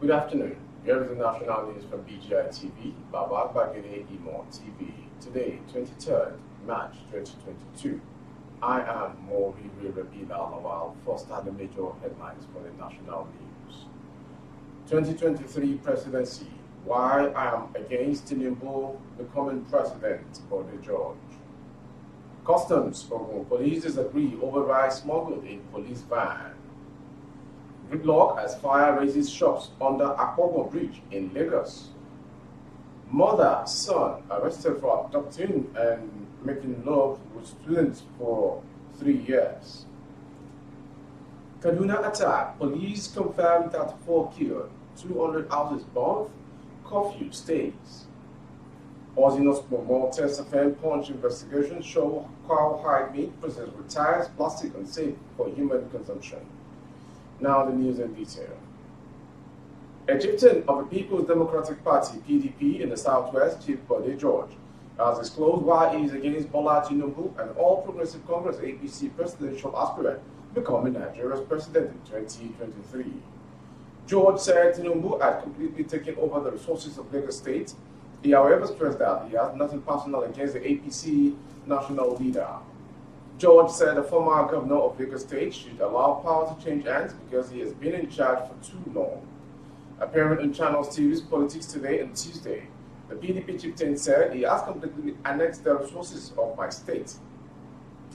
Good afternoon. Here is the national news from BGI TV, Babak Bagede Imo TV. Today, 23rd March 2022. I am Mori Rabila Lawal. First are the major headlines for the national news. 2023 presidency. Why I am against Tinubu becoming president for the George. Customs police disagree over rice smuggled in police van. Gridlock as fire raises shops under Akpobo Bridge in Lagos. Mother, son arrested for abducting and making love with students for 3 years. Kaduna attack. Police confirmed 34 killed, 200 houses burned, curfew stays. Ozinos Momo test offend punch investigation show cow hide meat processed with tires, plastic unsafe for human consumption. Now the news in detail. A chieftain of the People's Democratic Party (PDP) in the Southwest, Chief Bode George, has disclosed why he is against Bola Tinubu and All Progressive Congress (APC) presidential aspirant becoming Nigeria's president in 2023. George said Tinubu had completely taken over the resources of Lagos State. He, however, stressed that he has nothing personal against the APC national leader. George said the former governor of Lagos State should allow power to change hands because he has been in charge for too long. Appearing on Channel TV's Politics Today and Tuesday, the PDP chieftain said he has completely annexed the resources of my state.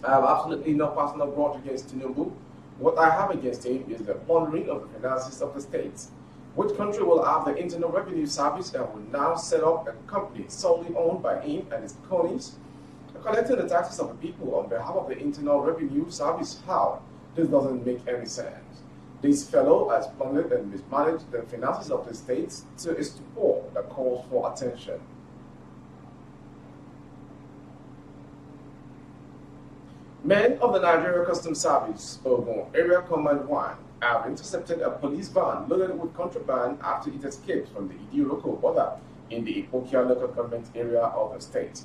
I have absolutely no personal grudge against Tinubu. What I have against him is the plundering of the finances of the state. Which country will have the Internal Revenue Service and will now set up a company solely owned by him and his cronies, collecting the taxes of the people on behalf of the Internal Revenue Service? How? This doesn't make any sense. This fellow has plundered and mismanaged the finances of the state to a stupor that calls for attention. Men of the Nigeria Customs Service, Ogun Area Command 1, have intercepted a police van loaded with contraband after it escaped from the Idi local border in the Ipokia local government area of the state.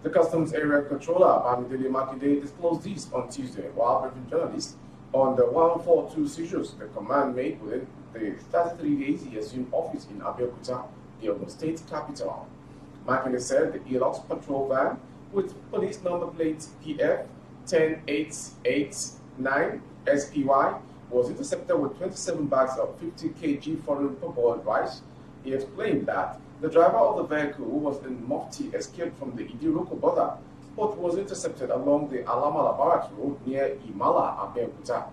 The Customs Area Controller, Bamidele Makinde, disclosed this on Tuesday while briefing journalists on the 142 seizures the command made within the 33 days he assumed office in Abeokuta, the Ogun State capital. Makinde said the Elox patrol van with police number plate PF 10889 SPY was intercepted with 27 bags of 50 kg foreign parboiled rice. He explained that the driver of the vehicle, who was in Mufti, escaped from the Idiroko border, but was intercepted along the Alamala Barracks Road near Imala, Abeokuta.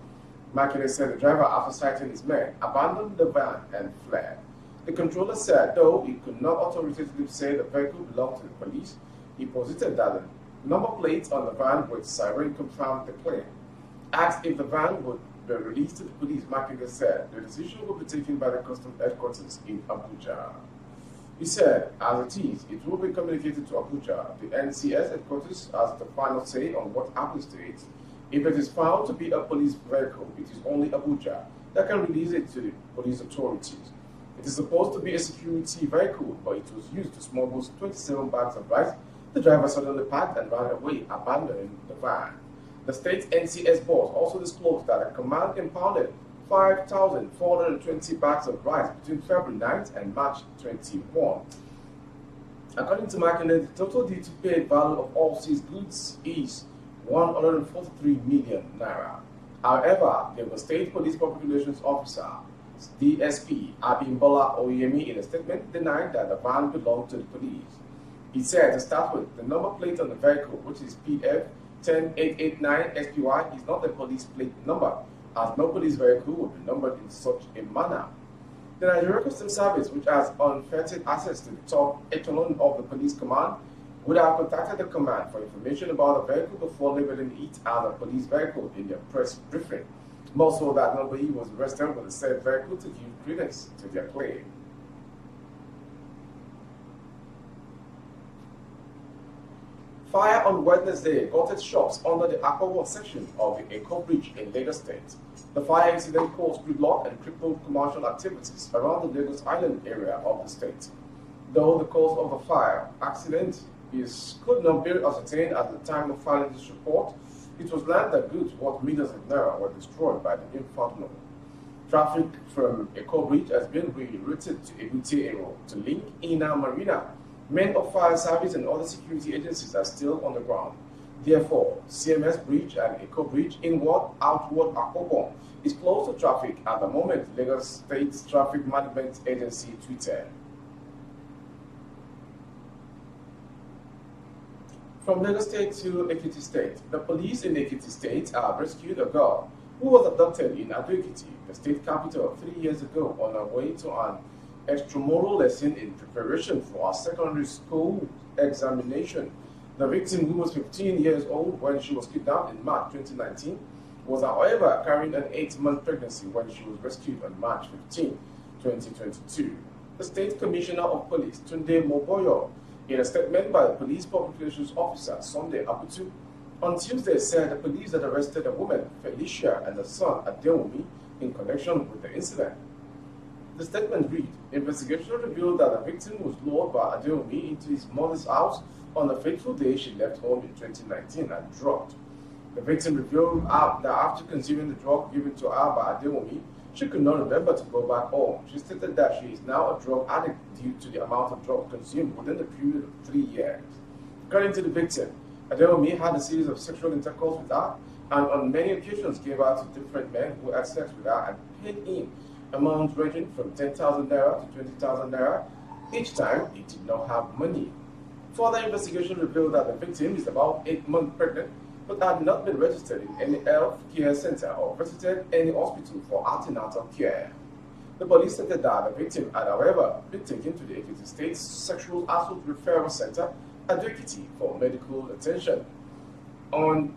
Makinde said the driver, after sighting his men, abandoned the van and fled. The controller said, though he could not authoritatively say the vehicle belonged to the police, he posited that the number plates on the van with siren confirmed the claim. Asked if the van would be released to the police, Makinde said the decision will be taken by the customs headquarters in Abuja. He said, as it is, it will be communicated to Abuja. The NCS headquarters has the final say on what happens to it. If it is found to be a police vehicle, it is only Abuja that can release it to the police authorities. It is supposed to be a security vehicle, but it was used to smuggle 27 bags of rice. The driver suddenly packed and ran away, abandoning the van. The state NCS boss also disclosed that the command impounded 5,420 bags of rice between February 9th and March 21. According to Makinde, the total due to paid value of all seized goods is 143 million naira. However, the State Police Public Relations Officer, DSP Abimbola Oyemi, in a statement denied that the van belonged to the police. He said, to start with, the number plate on the vehicle, which is PF 10889 SPY, is not a police plate number, as no police vehicle would be numbered in such a manner. The Nigeria Customs Service, which has unfettered access to the top echelon of the police command, would have contacted the command for information about the vehicle before labeling it as a police vehicle in their press briefing. More so that nobody was arrested with the said vehicle to give credence to their claim. Fire on Wednesday gutted shops under the Akpobo section of the Ekiti Bridge in Lagos State. The fire incident caused gridlock and crippled commercial activities around the Lagos Island area of the state. Though the cause of the fire accident could not be ascertained at the time of filing this report, it was learned that goods worth millions of naira were destroyed by the inferno. Traffic from Eco Bridge has been rerouted to Ekiti to link Inner Marina. Men of fire service and other security agencies are still on the ground. Therefore, CMS Bridge and Eco Bridge inward, outward Akobon is closed to traffic at the moment, Lagos State Traffic Management Agency tweeted. From Lagos State to Ekiti State, the police in Ekiti State have rescued a girl who was abducted in Ekiti, the state capital, 3 years ago on her way to an extramural lesson in preparation for a secondary school examination. The victim, who was 15 years old when she was kidnapped in March 2019, was however carrying an 8-month pregnancy when she was rescued on March 15, 2022. The State Commissioner of Police, Tunde Moboyo, in a statement by the Police Public Relations Officer, Sunday Abutu, on Tuesday said the police had arrested a woman, Felicia, and her son, Adeomi, in connection with the incident. The statement read, investigation revealed that the victim was lured by Adeomi into his mother's house on the fateful day she left home in 2019 and drugged. The victim revealed that after consuming the drug given to her by Adeomi, she could not remember to go back home. She stated that she is now a drug addict due to the amount of drugs consumed within the period of 3 years. According to the victim, Adeomi had a series of sexual intercourse with her and on many occasions gave her to different men who had sex with her and paid in amounts ranging from 10,000 naira to 20,000 naira. Each time, he did not have money. Further investigation revealed that the victim is about 8 months pregnant but had not been registered in any health care center or visited any hospital for antenatal care. The police stated that the victim had, however, been taken to the Ekiti State Sexual Assault Referral Center at Ekiti for medical attention. On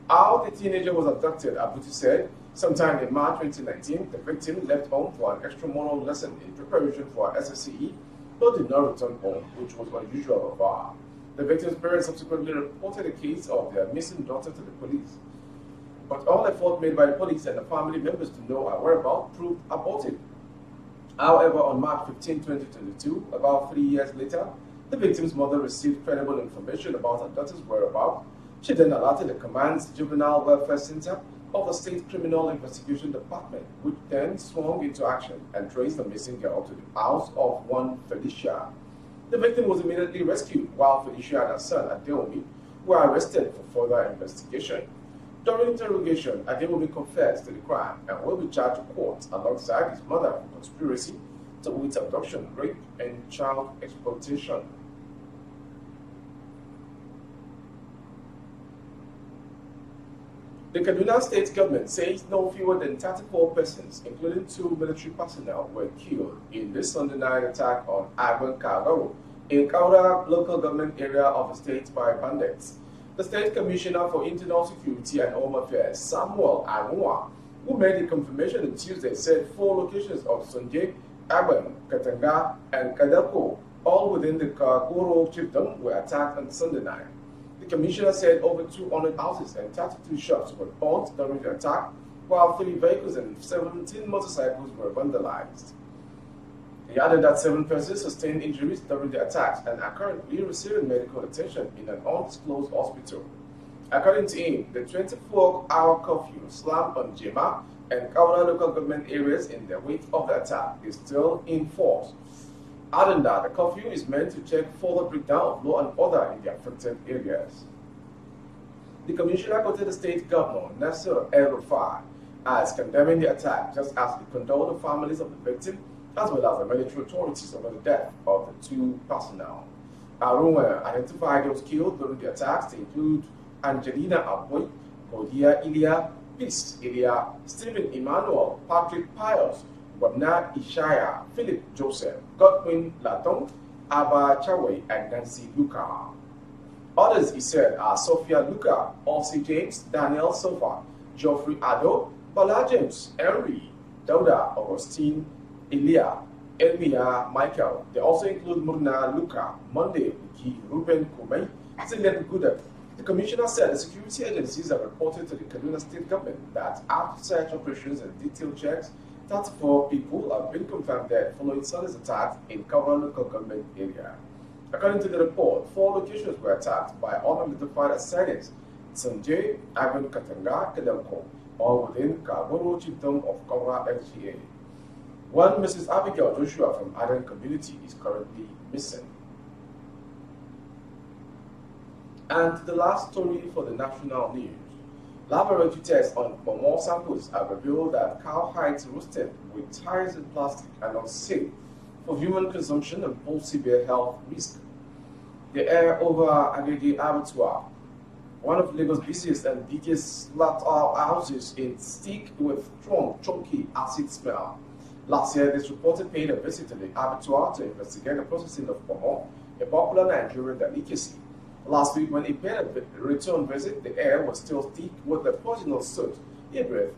how the teenager was abducted, Abutu said, sometime in March 2019, the victim left home for an extramural lesson in preparation for her SSCE, but did not return home, which was unusual of her. The victim's parents subsequently reported a case of their missing daughter to the police. But all effort made by the police and the family members to know her whereabouts proved abortive. However, on March 15, 2022, about 3 years later, the victim's mother received credible information about her daughter's whereabouts. She then alerted the Command's Juvenile Welfare Center of the State Criminal Investigation Department, which then swung into action and traced the missing girl to the house of one Felicia. The victim was immediately rescued, while Felicia and her son, Adeomi, were arrested for further investigation. During interrogation, Adeomi confessed to the crime and will be charged to court alongside his mother for conspiracy to with abduction, rape, and child exploitation. The Kaduna State government says no fewer than 34 persons, including 2 military personnel, were killed in this Sunday night attack on Agban Kagaru, in Kaura local government area of the state by bandits. The State Commissioner for Internal Security and Home Affairs, Samuel Anua, who made the confirmation on Tuesday, said 4 locations of Sunjay, Agban, Katanga, and Kadako, all within the Kaguru chiefdom, were attacked on Sunday night. The commissioner said over 200 houses and 32 shops were burnt during the attack, while 3 vehicles and 17 motorcycles were vandalized. He added that 7 persons sustained injuries during the attacks and are currently receiving medical attention in an undisclosed hospital. According to him, the 24-hour curfew slammed on Jema and Kaura local government areas in the wake of the attack is still in force. Adding that the curfew is meant to check further breakdown of law and order in the affected areas. The commissioner quoted the state governor, Nasser El-Rufai, as condemning the attack, just as he condoled the families of the victim as well as the military authorities over the death of the 2 personnel. Arunwa identified those killed during the attacks to include Angelina Aboy, Godia Ilya, Peace Ilya, Stephen Emmanuel, Patrick Pius, Wabna Ishaya, Philip Joseph, Godwin Latong, Abba Chawe, and Nancy Luca. Others, he said, are Sophia Luca, Elsie James, Daniel Sofa, Geoffrey Ado, Bala James, Henry, Dauda Augustine, Ilya, Elmia Michael. They also include Murna Luca, Monday Uki, Ruben Kumei, Zilet Gudak. The commissioner said the security agencies have reported to the Kaduna State government that after search operations and detailed checks, 34 people have been confirmed dead following Sunday's attack in Kaura local government area. According to the report, 4 locations were attacked by unidentified assailants: Sanjay, Agban Katanga, Kadamko, all within Kagoro Chiefdom of Kaura LGA. One Mrs. Abigail Joshua from Aden community is currently missing. And the last story for the national news. Laboratory tests on more samples have revealed that cow hides roasted with ties and plastic are unsafe for human consumption and pose severe health risk. The air over Agege Abattoir, one of Lagos' busiest and biggest houses, in stick with strong, chunky acid smell. Last year, this reported paid a visit to the abattoir to investigate the processing of pomo, a popular Nigerian delicacy. Last week, when he paid a return visit, the air was still thick with the poisonous soot he breathed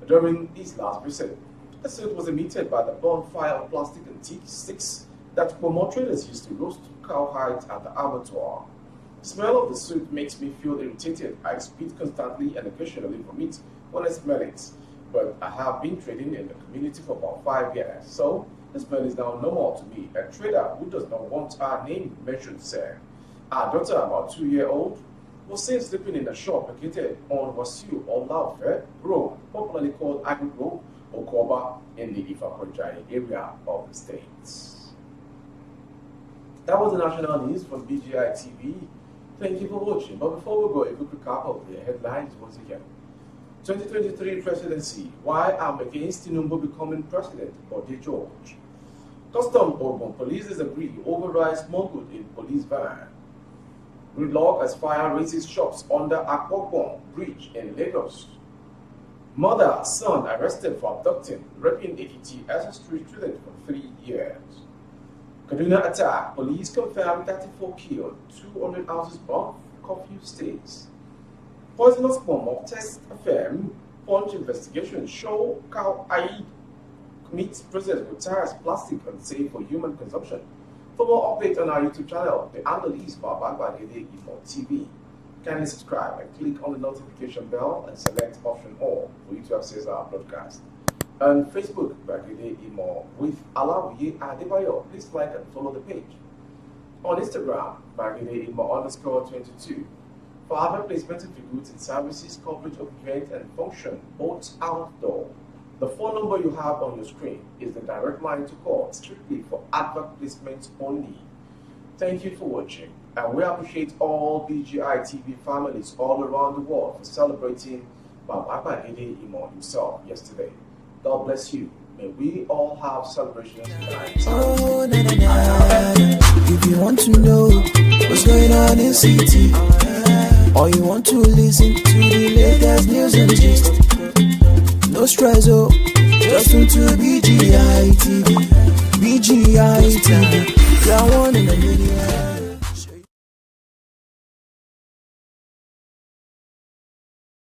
during his last visit. The soot was emitted by the bonfire of plastic and teak sticks that pomo traders used to roast cow hides at the abattoir. The smell of the soot makes me feel irritated. I spit constantly and occasionally vomit when I smell it. But I have been trading in the community for about 5 years, so the smell is now normal to me. A trader who does not want our name mentioned said, our daughter, about 2-year-old, was seen sleeping in a shop located on Wasiu or Laufe Road, popularly called Agrigo or Koba, in the Ifakonjai area of the state. That was the national news from BGI TV. Thank you for watching. But before we go, a quick recap of the headlines once again. 2023 presidency. Why I'm against Tinubu becoming president? Bode George. Custom Ogun police disagree override smuggled in police van. Gridlock as fire raises shops under Akpokpon Bridge in Lagos. Mother, son arrested for abducting, raping Ekiti as a street student for 3 years. Kaduna attack, police confirm 34 killed, 200 houses burned, curfew stays. Poisonous bomb test affirm, Punch investigation show cow Aid meats processed with tires, plastic unsafe for human consumption. For more updates on our YouTube channel, the handle is Bduct TV. Kindly subscribe and click on the notification bell and select option all for you to access our broadcast. On Facebook, Bagide Imo with Alawiye Adebayo. Please like and follow the page. On Instagram, Bagide Imo_22. For other placement of goods and services, coverage of event and function, both outdoor. The phone number you have on your screen is the direct line to call, strictly for advert placements only. Thank you for watching, and we appreciate all BGI TV families all around the world for celebrating Baba Ede Imo himself yesterday. God bless you. May we all have celebrations tonight. Oh, na, na, na. If you want to know what's going on in city, or you want to listen to the latest news and gist, no stress, oh, just tune to BGI TV. BGI TV, you're one in a million.